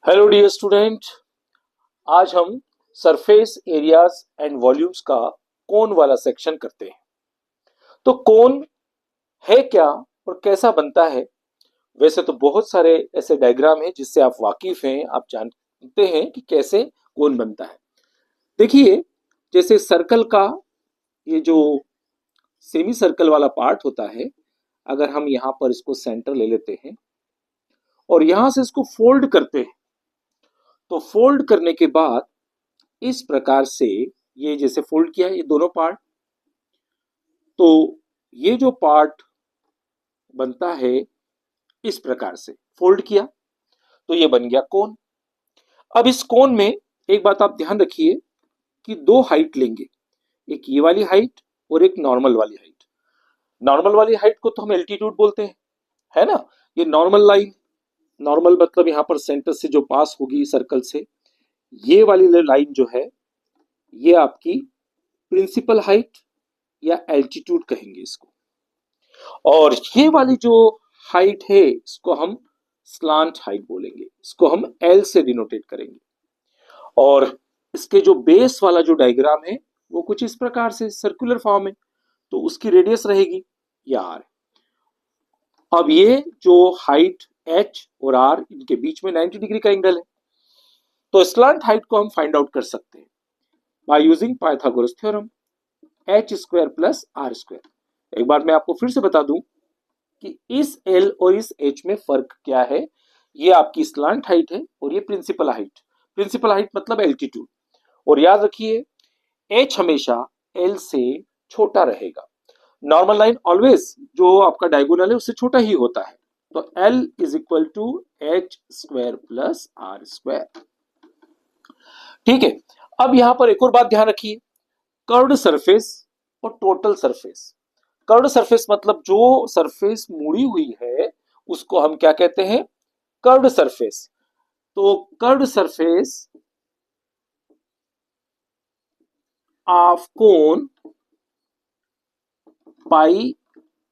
Hello dear student. आज हम surface areas and volumes का कोन वाला सेक्शन करते हैं। तो कोन है क्या और कैसा बनता है? वैसे तो बहुत सारे ऐसे डायग्राम हैं जिससे आप वाकिफ हैं, आप जानते हैं कि कैसे कोन बनता है। देखिए, जैसे सर्कल का ये जो सेमी सर्कल वाला पार्ट होता है, अगर हम यहाँ पर इसको सेंटर ले लेते हैं और यहां से इसको फोल्ड करते हैं, तो फोल्ड करने के बाद इस प्रकार से ये जैसे फोल्ड किया है ये दोनों पार्ट, तो ये जो पार्ट बनता है इस प्रकार से फोल्ड किया तो ये बन गया कोन। अब इस कोन में एक बात आप ध्यान रखिए कि दो हाइट लेंगे, एक ये वाली हाइट और एक नॉर्मल वाली हाइट। नॉर्मल वाली हाइट को तो हम एल्टीट्यूड बोलते हैं, है ना। ये नॉर्मल लाइन, नॉर्मल मतलब यहां पर सेंटर से जो पास होगी सर्कल से, ये वाली लाइन जो है ये आपकी प्रिंसिपल हाइट या एल्टीट्यूड कहेंगे इसको। और ये वाली जो हाइट है इसको हम स्लांट हाइट बोलेंगे, इसको हम एल से डिनोटेट करेंगे। और इसके जो बेस वाला जो डायग्राम है वो कुछ इस प्रकार से सर्कुलर फॉर्म है, तो उसकी रेडियस रहेगी ये आर। अब ये जो हाइट एच और आर, इनके बीच में 90 डिग्री का एंगल है, तो स्लांट हाइट को हम फाइंड आउट कर सकते हैं by using Pythagoras theorem, H square plus are square. एक बार मैं आपको फिर से बता दूं कि इस एल और इस एच में फर्क क्या है। ये आपकी स्लांट हाइट है और ये प्रिंसिपल हाइट। प्रिंसिपल हाइट मतलब एल्टीट्यूड। और याद रखिए एच हमेशा एल से छोटा रहेगा। नॉर्मल लाइन ऑलवेज जो आपका डायगोनल है उससे छोटा ही होता है। तो L is equal to H square plus are square. ठीक है। अब यहां पर एक और बात ध्यान रखिए, कर्व्ड सरफेस और टोटल सरफेस। कर्व्ड सरफेस मतलब जो सरफेस मुड़ी हुई है उसको हम क्या कहते हैं? Curved surface. तो curved surface of cone pi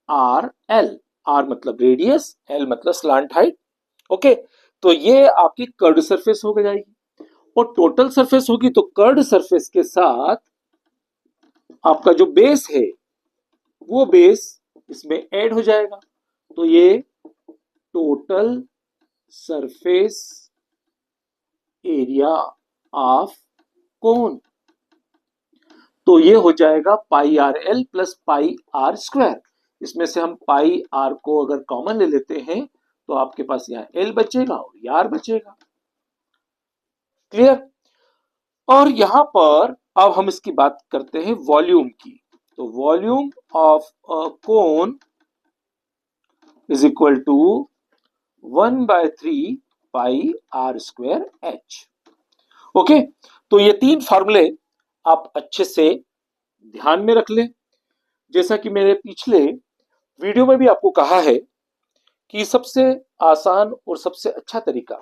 r l. R मतलब रेडियस, एल मतलब स्लांट हाइट। ओके, तो ये आपकी कर्व्ड सरफेस हो जाएगी। और टोटल सरफेस होगी तो कर्व्ड सरफेस के साथ आपका जो बेस है वो बेस इसमें ऐड हो जाएगा, तो ये total surface area of cone. तो ये हो जाएगा pi r l plus pi are square. इसमें से हम पाई आर को अगर कॉमन ले लेते हैं तो आपके पास यहाँ एल बचेगा और ये आर बचेगा। क्लियर? और यहां पर अब हम इसकी बात करते हैं वॉल्यूम की। तो volume of a cone is equal to 1/3 pi are square H. Okay, तो ये तीन फार्मूले आप अच्छे से ध्यान में रख लें। जैसा कि मैंने पिछले वीडियो में भी आपको कहा है कि सबसे आसान और सबसे अच्छा तरीका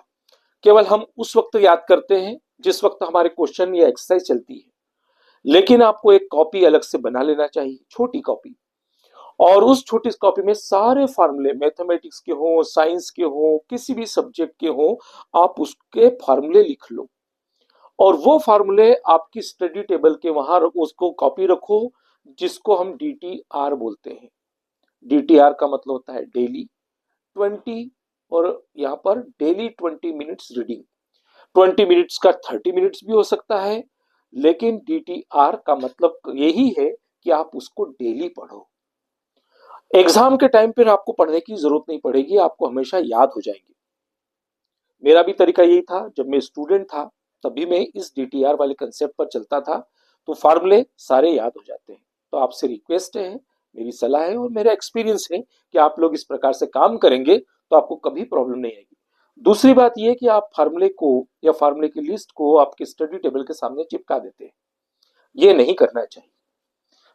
केवल हम उस वक्त याद करते हैं जिस वक्त हमारे क्वेश्चन या एक्सरसाइज चलती है। लेकिन आपको एक कॉपी अलग से बना लेना चाहिए, छोटी कॉपी। और उस छोटी कॉपी में सारे फार्मूले, मैथमेटिक्स के हो, साइंस के हो, किसी भी सब्जेक्ट के हो, आप उसके फार्मूले लिख लो। और वो फार्मूले आपकी स्टडी टेबल के वहां उसको कॉपी रखो, जिसको हम DTR बोलते हैं। DTR का मतलब होता है डेली 20, और यहाँ पर डेली 20 मिनट्स रीडिंग। 20 मिनट्स का 30 मिनट्स भी हो सकता है, लेकिन DTR का मतलब यही है कि आप उसको डेली पढ़ो। एग्जाम के टाइम पर आपको पढ़ने की जरूरत नहीं पड़ेगी, आपको हमेशा याद हो जाएंगे। मेरा भी तरीका यही था, जब मैं स्टूडेंट था तभी मैं इस DTR वाले कंसेप्ट पर चलता था, तो फार्मूले सारे याद हो जाते हैं। तो आपसे रिक्वेस्ट है, मेरी सलाह है और मेरा एक्सपीरियंस है कि आप लोग इस प्रकार से काम करेंगे तो आपको कभी प्रॉब्लम नहीं आएगी। दूसरी बात यह कि आप फार्मूले को या फार्मूले की लिस्ट को आपके स्टडी टेबल के सामने चिपका देते हैं। ये नहीं करना चाहिए,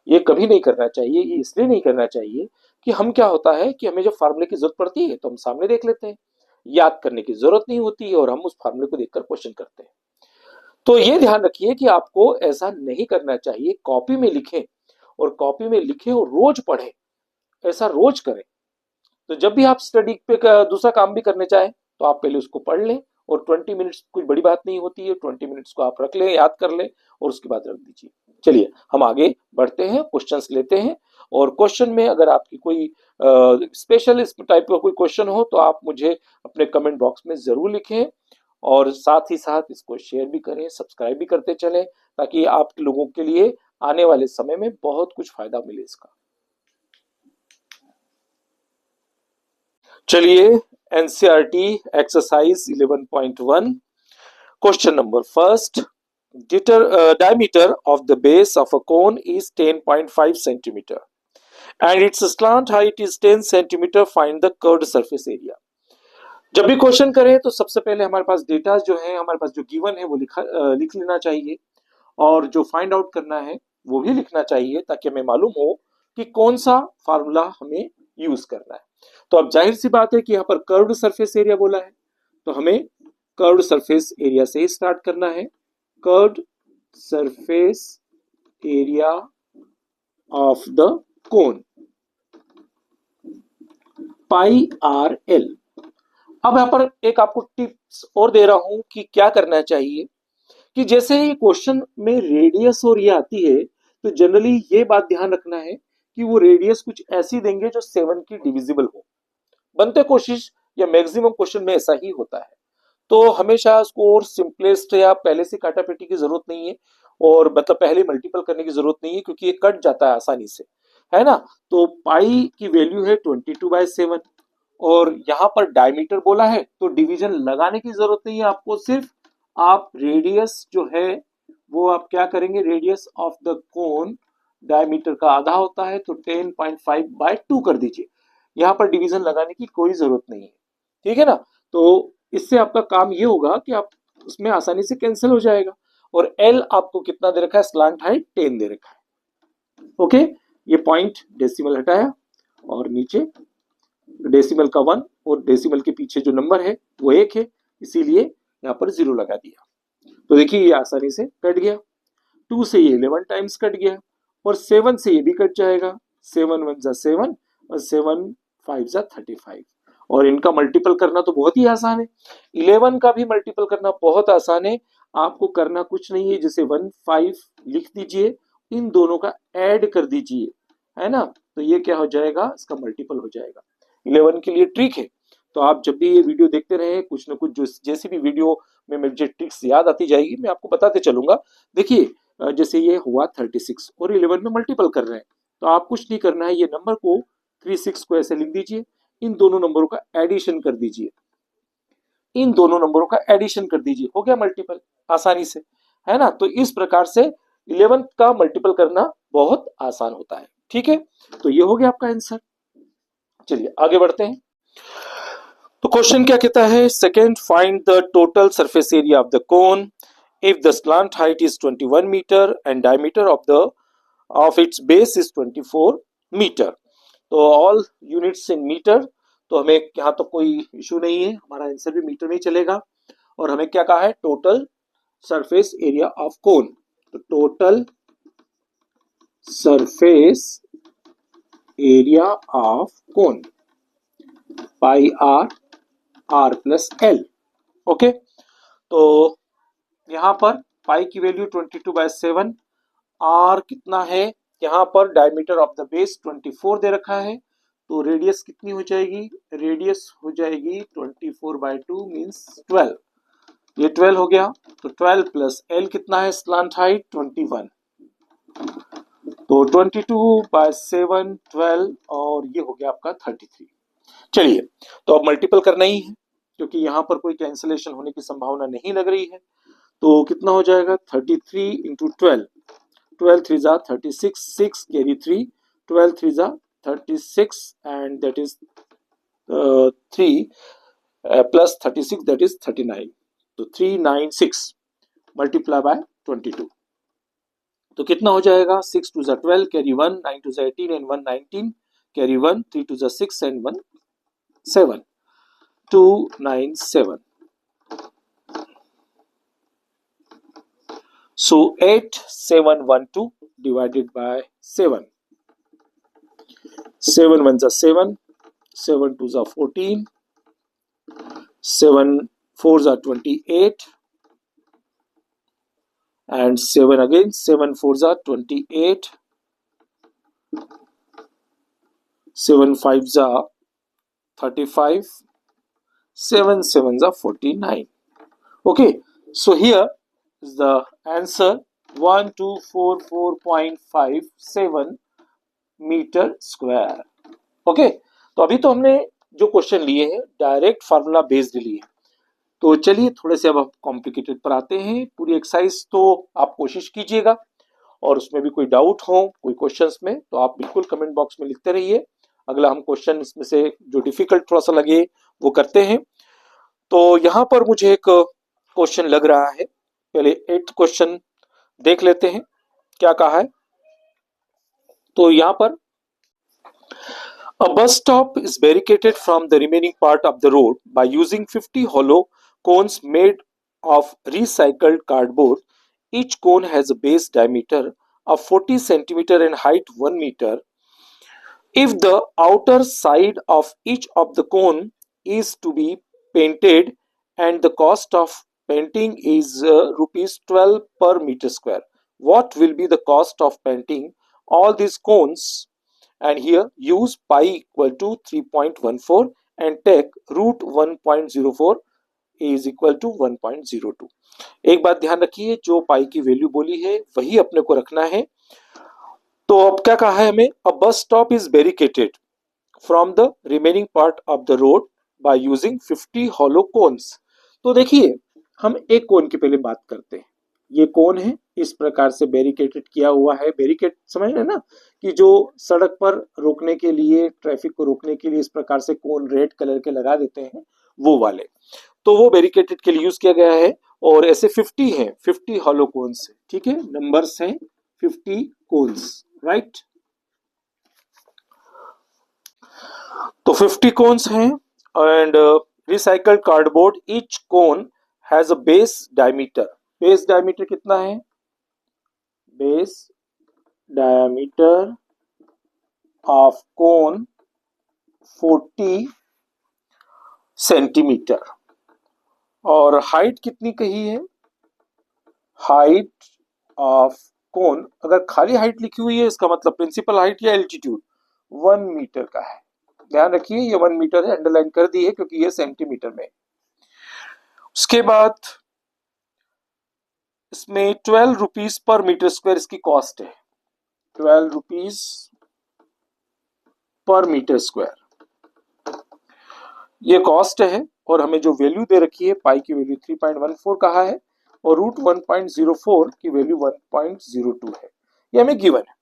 ये कभी नहीं करना चाहिए। ये इसलिए नहीं करना चाहिए कि हम क्या होता है कि हमें जब फार्मूले की जरूरत पड़ती है तो हम सामने देख लेते हैं, याद करने की जरूरत नहीं होती है और हम उस फार्मूले को देखकर क्वेश्चन करते हैं। तो ये ध्यान रखिए कि आपको ऐसा नहीं करना चाहिए। कॉपी में लिखें, और कॉपी में लिखें और रोज पढ़ें, ऐसा रोज करें। तो जब भी आप स्टडी पे दूसरा काम भी करने चाहें तो आप पहले उसको पढ़ लें और 20 मिनट्स कोई बड़ी बात नहीं होती है, 20 मिनट्स को आप रख लें, याद कर लें और उसके बाद रख दीजिए। चलिए हम आगे बढ़ते हैं, क्वेश्चंस लेते हैं। और क्वेश्चन में अगर आपकी कोई स्पेशल इस टाइप का कोई क्वेश्चन हो तो आप मुझे अपने कमेंट बॉक्स में जरूर लिखें, और साथ ही साथ इसको शेयर भी करें, सब्सक्राइब भी करते चलें, ताकि आप लोगों के लिए आने वाले समय में बहुत कुछ फायदा मिले इसका। चलिए NCERT exercise 11.1 question number first, diameter of the base of a cone is 10.5 centimeter and its slant height is 10 centimeter. Find the curved surface area. जब भी क्वेश्चन करें तो सबसे पहले हमारे पास डेटा जो है, हमारे पास जो गिवन है वो लिख लेना चाहिए, और जो फाइंड आउट करना है वो भी लिखना चाहिए, ताकि हमें मालूम हो कि कौन सा फार्मूला हमें यूज करना है। तो अब जाहिर सी बात है कि यहाँ पर कर्व्ड सरफेस एरिया बोला है, तो हमें कर्व्ड सरफेस एरिया से ही स्टार्ट करना है। Curved surface area of the cone pi r L. अब यहां पर एक आपको टिप्स और दे रहा हूं कि क्या करना चाहिए, कि जैसे ही क्वेश्चन में रेडियस और ये आती है तो जनरली ये बात ध्यान रखना है कि वो रेडियस कुछ ऐसी देंगे जो 7 की डिविजिबल हो। बनते कोशिश या मैक्सिमम क्वेश्चन में ऐसा ही होता है, तो हमेशा उसको और सिंपलेस्ट या पहले से काटापेटी की जरूरत नहीं है, और मतलब पहले मल्टीपल करने की जरूरत नहीं है, क्योंकि ये कट जाता है आसानी से, है ना। तो पाई की वैल्यू है 22/7, और यहाँ पर डायमीटर बोला है तो डिवीजन लगाने की जरूरत नहीं है आपको, सिर्फ आप रेडियस जो है वो आप क्या करेंगे, radius of the cone diameter का आधा होता है, तो 10.5/2 कर दीजिए। यहाँ पर डिवीजन लगाने की कोई जरूरत नहीं है, ठीक है ना। तो इससे आपका काम ये होगा कि आप उसमें आसानी से कैंसिल हो जाएगा। और एल आपको कितना दे रखा है, स्लांट हाइट 10 दे रखा है। ओके, ये पॉइंट डेसिमल हटाया, और नीचे डेसिमल का 1, और डेसिमल के पीछे जो नंबर है वो 1 है, इसीलिए यहाँ पर 0 लगा दिया। तो देखिए ये आसानी से कट गया, 2 से ये 11 टाइम्स कट गया, और 7 से ये भी कट जाएगा, 7 1 जा 7 और 7 5 जा 35। और इनका मल्टीपल करना तो बहुत ही आसान है, 11 का भी मल्टीपल करना बहुत आसान है। आपको करना कुछ नहीं है, जैसे 1 5 लिख दीजिए, इन दोनों का ऐड कर दीजिए, है ना, तो ये क्या हो जाएगा, इसका मल्टीपल हो जाएगा। 11 के लिए ट्रिक है, तो आप जब भी ये वीडियो देखते रहे, कुछ ना कुछ जो जैसे भी वीडियो में मुझे ट्रिक्स याद आती जाएगी मैं आपको बताते चलूंगा। देखिए जैसे ये हुआ 36 और 11 में मल्टीपल कर रहे हैं, तो आप कुछ नहीं करना है, ये नंबर को 36 को ऐसे लिख दीजिए, इन दोनों नंबरों का एडिशन कर दीजिए, इन दोनों नंबरों का एडिशन कर दीजिए, हो गया मल्टीपल आसानी से, है ना। तो इस प्रकार से 11 का मल्टीपल करना बहुत आसान होता है, ठीक है। तो ये हो गया आपका आंसर। चलिए आगे बढ़ते हैं। तो क्वेश्चन क्या कहता है, second, find the total surface area of the cone if the slant height is 21 metre and diameter of its base is 24 metre. तो ऑल यूनिट्स इन मीटर, तो हमें यहाँ तो कोई इशू नहीं है, हमारा आंसर भी मीटर में ही चलेगा। और हमें क्या कहा है, total surface area of cone, तो total surface area of cone pi r plus l. Okay, तो यहां पर पाई की वैल्यू 22/7, आर कितना है, यहाँ पर डायमीटर ऑफ द बेस 24 दे रखा है, तो रेडियस कितनी हो जाएगी, रेडियस हो जाएगी 24/2 मींस 12, ये 12 हो गया। तो 12 प्लस एल कितना है, स्लांट हाइट 21, तो 22/7 12, और ये हो गया आपका 33। चलिए, तो अब मल्टीपल करना ही है, क्योंकि यहाँ पर कोई कैंसिलेशन होने की संभावना नहीं लग रही है। तो कितना हो जाएगा, 33 इंटू 12, 12 3 जा 36, 6 कैरी 3, 12 3 जा 36 and that is 3 plus 36 that is 39, तो 396 मल्टीप्लाई बाय 22, तो कितना हो जाएगा, 6 2 जा 12 कैरी 1, 9 2 जा 18 एंड 1 19 कैरी 1, 3 2 जा 6 and 1 7, 297। So 8712 divided by 7. 7 1s are 7, 7 2s are 14, 7 4s are 28 and 7 again, 7 4s are 28, 7 5s are 35, 7 7s are 49. Okay, so here is the answer 1244.57 metre square. Okay, तो अभी तो हमने जो क्वेश्चन लिए हैं direct formula based लिए. तो चलिए थोड़े से अब हम कॉम्प्लिकेटेड पर आते हैं. पूरी एक्सरसाइज तो आप कोशिश कीजिएगा और उसमें भी कोई डाउट हो कोई क्वेश्चंस में तो आप बिल्कुल कमेंट बॉक्स में लिखते रहिए. अगला हम क्वेश्चन इसमें से जो डिफिकल्ट थोड़ा सा लगे वो करते हैं. तो यहाँ पर मुझे एक क्वेश्चन लग रहा है. पहले 8th क्वेश्चन देख लेते हैं क्या कहा है. तो यहाँ पर a bus stop is barricaded from the remaining part of the road by using 50 hollow cones made of recycled cardboard. Each cone has a base diameter of 40 centimeter and height 1 meter. If the outer side of each of the cone is to be painted and the cost of painting is rupees 12 per meter square, what will be the cost of painting all these cones? And here use pi equal to 3.14 and take root 1.04 is equal to 1.02. एक बात ध्यान रखिए, जो पाई की value बोली है वही अपने को रखना है. तो अब क्या कहा है हमें, a bus stop is barricaded from the remaining part of the road by using 50 hollow cones. तो देखिए हम एक कोन की पहले बात करते हैं. ये कोन है, इस प्रकार से बैरिकेटेड किया हुआ है. बैरिकेड समझ रहे ना, कि जो सड़क पर रोकने के लिए, ट्रैफिक को रोकने के लिए इस प्रकार से कोन रेड कलर के लगा देते हैं वो वाले. तो वो बैरिकेटेड के लिए यूज किया गया है. और ऐसे 50 हैं, 50 हॉलो कोन्स है. ठीक है, नंबर्स हैं 50 कोन्स, राइट. तो 50 कोन्स हैं and recycled cardboard. Each cone has a base diameter. Base diameter कितना है, base diameter of cone 40 centimetre. और हाइट कितनी कही है, हाइट ऑफ कोन, अगर खाली हाइट लिखी हुई है इसका मतलब प्रिंसिपल हाइट या एल्टीट्यूड 1 मीटर का है. ध्यान रखिए ये 1 मीटर है, अंडरलाइन कर दी है क्योंकि ये सेंटीमीटर में. उसके बाद इसमें 12 रुपीज पर मीटर स्क्वायर इसकी कॉस्ट है. 12 रुपीज पर मीटर स्क्वायर ये कॉस्ट है. और हमें जो वैल्यू दे रखी है, पाई की वैल्यू 3.14 कहा है और रूट 1.04 की वैल्यू 1.02 है. ये हमें गिवन है.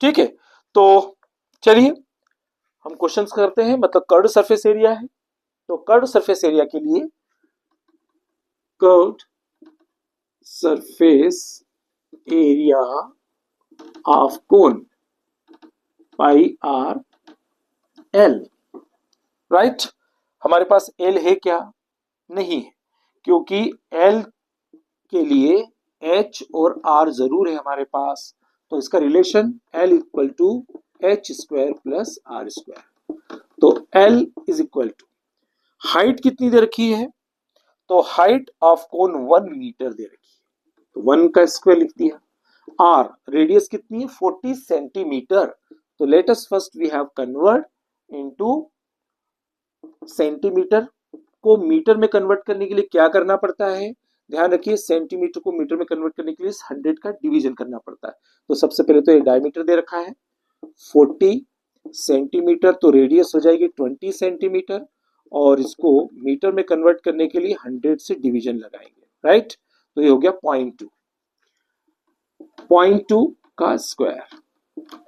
ठीक है, तो चलिए हम क्वेश्चंस करते हैं. मतलब कर्व्ड सरफेस एरिया है, तो कर्व्ड सरफेस एरिया के लिए curved surface area of cone pi r L, right. हमारे पास एल है क्या, नहीं है, क्योंकि एल के लिए एच और आर जरूर है हमारे पास. तो इसका relation l equal to H square plus are square. तो L is equal to, height कितनी दे रखी है, तो हाइट ऑफ कोन 1 मीटर दे रखी है, तो 1 का स्क्वायर लिख दिया. आर रेडियस कितनी है, 40 सेंटीमीटर. तो let us first we have convert into centimetre. को मीटर में कन्वर्ट करने के लिए क्या करना पड़ता है, ध्यान रखिए, सेंटीमीटर को मीटर में कन्वर्ट करने के लिए 100 का डिवीजन करना पड़ता है. तो सबसे पहले तो ये डायमीटर दे रखा है 40 सेंटीमीटर, तो रेडियस हो जाएगी 20 सेंटीमीटर और इसको मीटर में कन्वर्ट करने के लिए 100 से डिवीजन लगाएंगे, राइट. तो ये हो गया 0.2. 0.2 का square,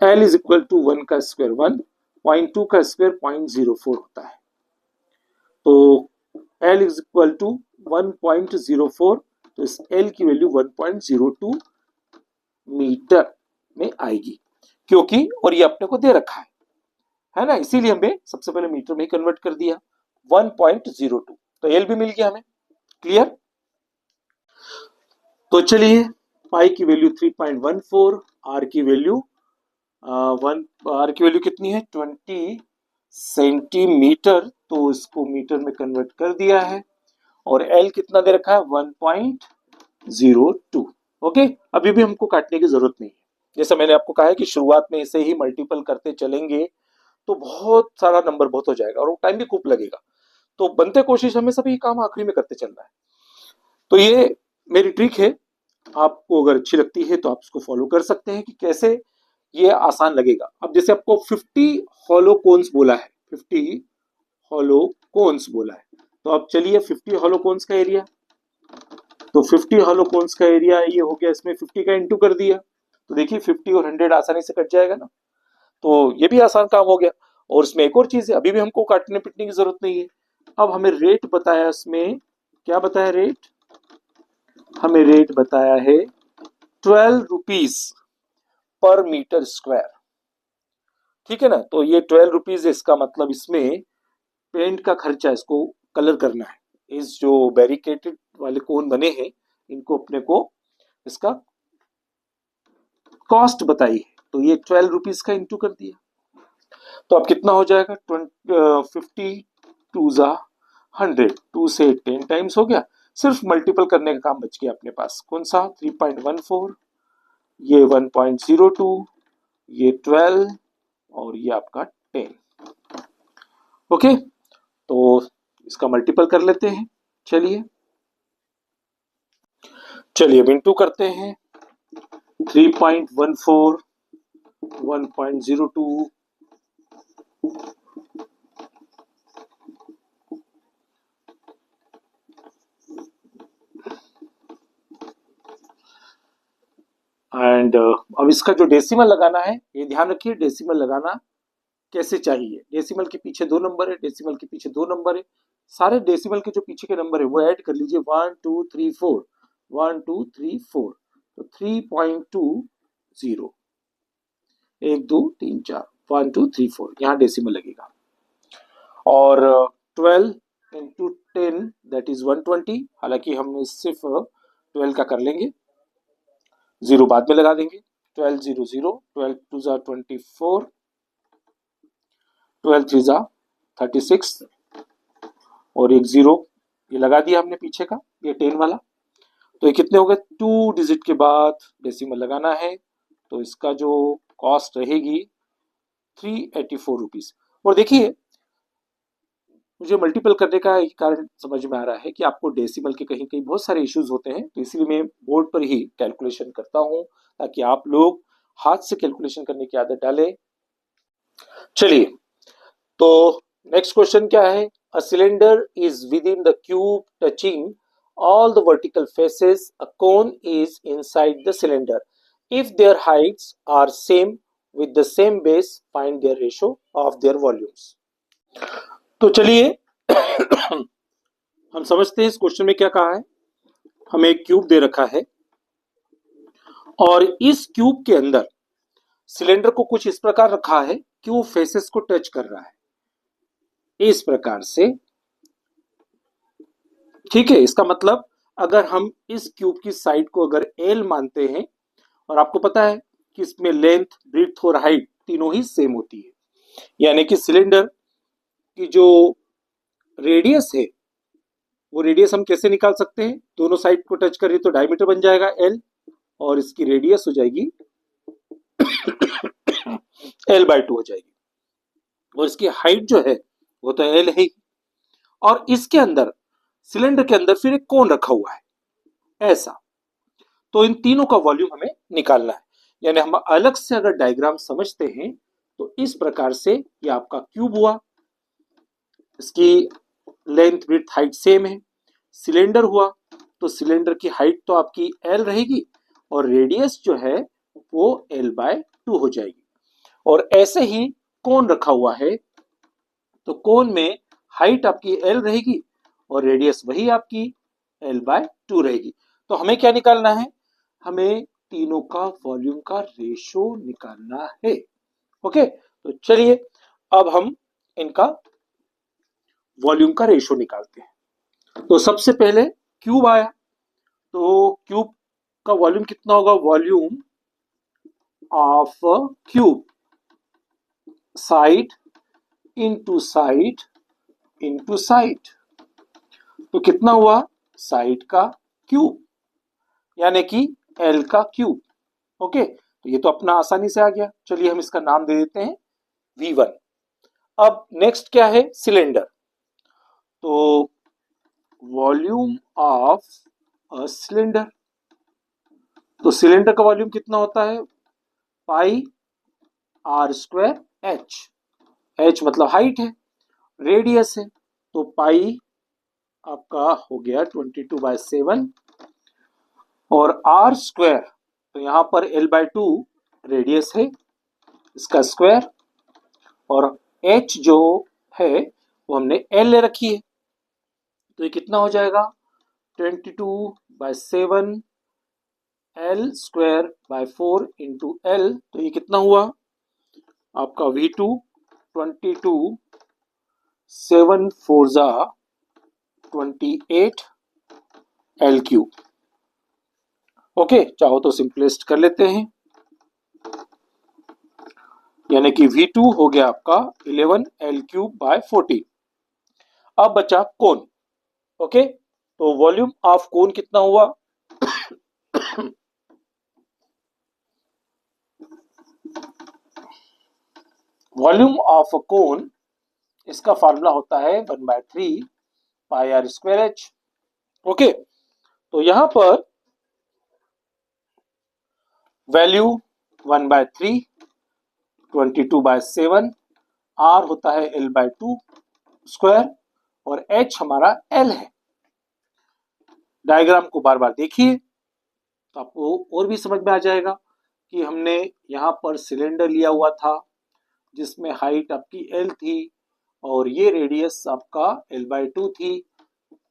L is equal to 1 का स्क्वायर 1, 0.2 का स्क्वायर 0.04 होता है. तो L इज इक्वल टू 1.04, तो इस L की वैल्यू 1.02 मीटर में आएगी, क्योंकि और ये अपने को दे रखा है ना, इसीलिए हमने सबसे पहले मीटर में कन्वर्ट कर दिया 1.02. तो L भी मिल गया हमें, क्लियर. तो चलिए पाई की वैल्यू 3.14, आर की वैल्यू कितनी है 20 सेंटीमीटर, तो इसको मीटर में कन्वर्ट कर दिया है. और एल कितना दे रखा है 1.02। ओके, अभी भी हमको काटने की जरूरत नहीं है। जैसा मैंने आपको कहा है कि शुरुआत में इसे ही मल्टीपल करते चलेंगे तो बहुत सारा नंबर बहुत हो जाएगा और वो टाइम भी खूब लगेगा। तो बनते कोशिश हमें सभी काम आखिरी में करते चलना है। तो ये मेरी ट्रिक है, आपको अगर अच्छी लगती है तो आप इसको फॉलो कर सकते हैं कि कैसे ये आसान लगेगा। अब जैसे आपको 50 हॉलो कोन्स बोला है, 50 हॉलो कोन्स बोला है, तो अब चलिए 50 हॉलो कोन्स का एरिया, तो 50 हॉलो कोन्स का एरिया ये हो गया, इसमें 50 का इंटू कर दिया, तो देखिए 50 और 100 आसानी से कट जाएगा ना। तो ये भी आसान काम हो गया। और इसमें एक और चीज है, अभी भी हमको काटने पिटने की जरूरत नहीं है। अब हमें रेट बताया, इसमें क्या बताया रेट, हमें रेट बताया है 12 रुपीज पर मीटर स्क्वायर। ठीक है ना, तो ये 12 रुपीज है, इसका मतलब इसमें पेंट का खर्चा, इसको कलर करना है, इस जो बैरिकेटेड वाले कोन बने हैं इनको अपने को इसका कॉस्ट बताई है, तो ये 12 रुपीज का इंटू कर दिया, तो अब कितना हो जाएगा 50 टू जा 100, 2 से 10 टाइम्स हो गया। सिर्फ मल्टीपल करने का काम बच गया अपने पास, कौन सा 3.14, ये 1.02, ये 12 और ये आपका 10। ओके, तो इसका मल्टीपल कर लेते हैं। चलिए अब इंटू करते हैं, 3.14, 1.02, एंड अब इसका जो डेसिमल लगाना है, ये ध्यान रखिए डेसिमल लगाना कैसे चाहिए। डेसिमल के पीछे 2 नंबर है, डेसिमल के पीछे 2 नंबर है, सारे डेसिमल के जो पीछे के नंबर है वो ऐड कर लीजिए, 1 2 3 4, 1 2 3 4, तो 3.20, 1 2 3 4, 1 2 3 4 यहाँ डेसिमल लगेगा। और 12 इंटू 10 दैट इज 120, हालांकि हम सिर्फ 12 का कर लेंगे, जीरो बाद में लगा देंगे, 12 0 0, 12 2 जा 24, 12 3 जा 36 और एक जीरो ये लगा दिया हमने पीछे का, ये 10 वाला, तो ये कितने हो गए, 2 डिजिट के बाद डेसिमल लगाना है, तो इसका जो कॉस्ट रहेगी 384 रुपीज। और देखिए मुझे मल्टीपल करने का एक कारण समझ में आ रहा है कि आपको डेसिमल के कहीं कहीं बहुत सारे इश्यूज होते हैं, तो इसलिए मैं बोर्ड पर ही कैलकुलेशन करता हूं ताकि आप लोग हाथ से कैलकुलेशन करने की आदत डालें। चलिए, तो नेक्स्ट क्वेश्चन क्या है, a cylinder is with in the cube touching all the vertical faces, a cone is inside the cylinder. If their heights are same with the same base, find their ratio of their volumes. तो चलिए हम समझते हैं इस question में क्या कहा है। हमें एक क्यूब दे रखा है और इस क्यूब के अंदर सिलेंडर को कुछ इस प्रकार रखा है कि वो फेसेस को टच कर रहा है, इस प्रकार से। ठीक है, इसका मतलब अगर हम इस क्यूब की साइड को अगर एल मानते हैं, और आपको पता है कि इसमें लेंथ, ब्रीथ और हाइट तीनों ही सेम होती है, यानी कि सिलेंडर की जो रेडियस है वो रेडियस हम कैसे निकाल सकते हैं, दोनों साइड को टच करिए तो डायमीटर बन जाएगा एल और इसकी रेडियस हो जाएगी L/2 हो जाएगी, और इसकी हाइट जो है वो तो एल है। और इसके अंदर सिलेंडर के अंदर फिर एक कोन रखा हुआ है ऐसा, तो इन तीनों का वॉल्यूम हमें निकालना है। यानी हम अलग से अगर डायग्राम समझते हैं तो इस प्रकार से ये आपका क्यूब हुआ, इसकी लेंथ ब्रीथ हाइट सेम है। सिलेंडर हुआ तो सिलेंडर की हाइट तो आपकी एल रहेगी और रेडियस जो है वो L/2 हो जाएगी। और ऐसे ही कोन रखा हुआ है, तो कोन में हाइट आपकी एल रहेगी और रेडियस वही आपकी L/2 रहेगी। तो हमें क्या निकालना है, हमें तीनों का वॉल्यूम का रेशो निकालना है। ओके, तो चलिए अब हम इनका वॉल्यूम का रेशो निकालते हैं। तो सबसे पहले क्यूब आया, तो क्यूब का वॉल्यूम कितना होगा, volume of cube side into side into side, तो कितना हुआ, साइड का क्यूब, यानी कि एल का क्यूब। ओके, तो ये तो अपना आसानी से आ गया। चलिए हम इसका नाम दे देते हैं V1। अब नेक्स्ट क्या है, सिलेंडर। तो वॉल्यूम ऑफ अ सिलेंडर, तो सिलेंडर का वॉल्यूम कितना होता है, पाई आर स्क्वायर एच। एच मतलब हाइट है, रेडियस है, तो पाई आपका हो गया 22/7 और आर स्क्वायर, तो यहां पर L/2 रेडियस है इसका स्क्वायर, और एच जो है वो हमने एल ले रखी है, तो ये कितना हो जाएगा 22/7 L square by 4 into L, तो ये कितना हुआ आपका V2 22 7 4 जा 28 एल क्यूब। ओके, चाहो तो सिंपलेस्ट कर लेते हैं, यानी कि V2 हो गया आपका 11 एल क्यूब बाय 14। अब बचा कोन। ओके, तो वॉल्यूम ऑफ कोन कितना हुआ वॉल्यूम ऑफ अ कोन, इसका फार्मूला होता है 1/3 pi are square H. Okay, तो यहां पर वैल्यू 1/3 22/7, आर होता है L/2 स्क्वायर और एच हमारा एल है। डायग्राम को बार बार देखिए तो आपको और भी समझ में आ जाएगा कि हमने यहाँ पर सिलेंडर लिया हुआ था जिसमें हाइट आपकी एल थी और ये रेडियस आपका L/2 थी।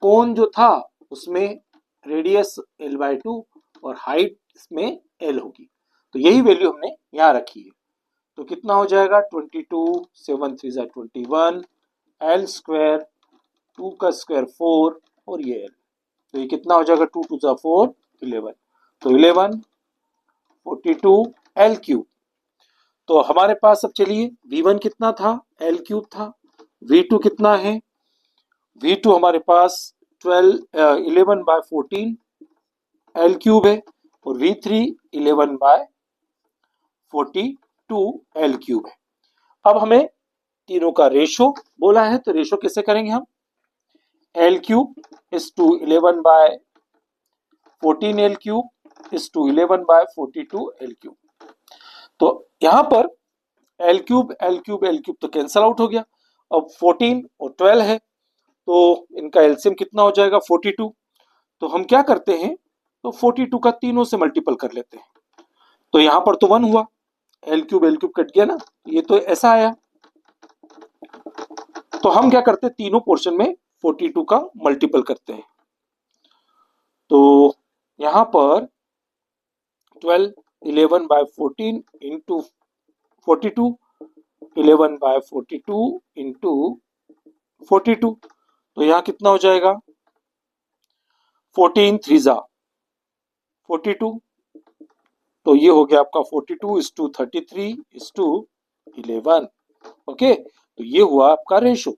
कोन जो था उसमें रेडियस L/2 और हाइट इसमें एल होगी, तो यही वैल्यू हमने यहाँ रखी है। तो कितना हो जाएगा 22 7 3 21 एल स्क्वायर, 2 का स्क्वायर 4 और ये एल, तो ये कितना हो जाएगा 2 2 4 11, तो 11 42 एल क्यूब। तो हमारे पास अब चलिए V1 कितना था, एल क्यूब था। V2 कितना है, V2 हमारे पास 11/14 एल क्यूब है और V3 11/42 एल क्यूब है। अब हमें तीनों का रेशो बोला है, तो रेशो कैसे करेंगे हम, L cube is to 11/14 L cube is to 11/42 L cube. तो यहां पर L cube L cube L cube तो कैंसल आउट हो गया। अब 14 और 12 है तो इनका एलसीएम कितना हो जाएगा 42। तो हम क्या करते हैं, तो 42 का तीनों से मल्टीपल कर लेते हैं, तो यहां पर तो 1 हुआ, एल क्यूब कट गया ना, ये तो ऐसा आया। तो हम क्या करते हैं, तीनों पोर्शन में 42 का मल्टीपल करते हैं। तो यहां पर 12 11/14 इंटू 42, 11/42 इंटू 42, तो यहां कितना हो जाएगा 14 3 जा 42, तो ये हो गया आपका 42 is to 33 is to 11। Okay, तो ये हुआ आपका रेशो।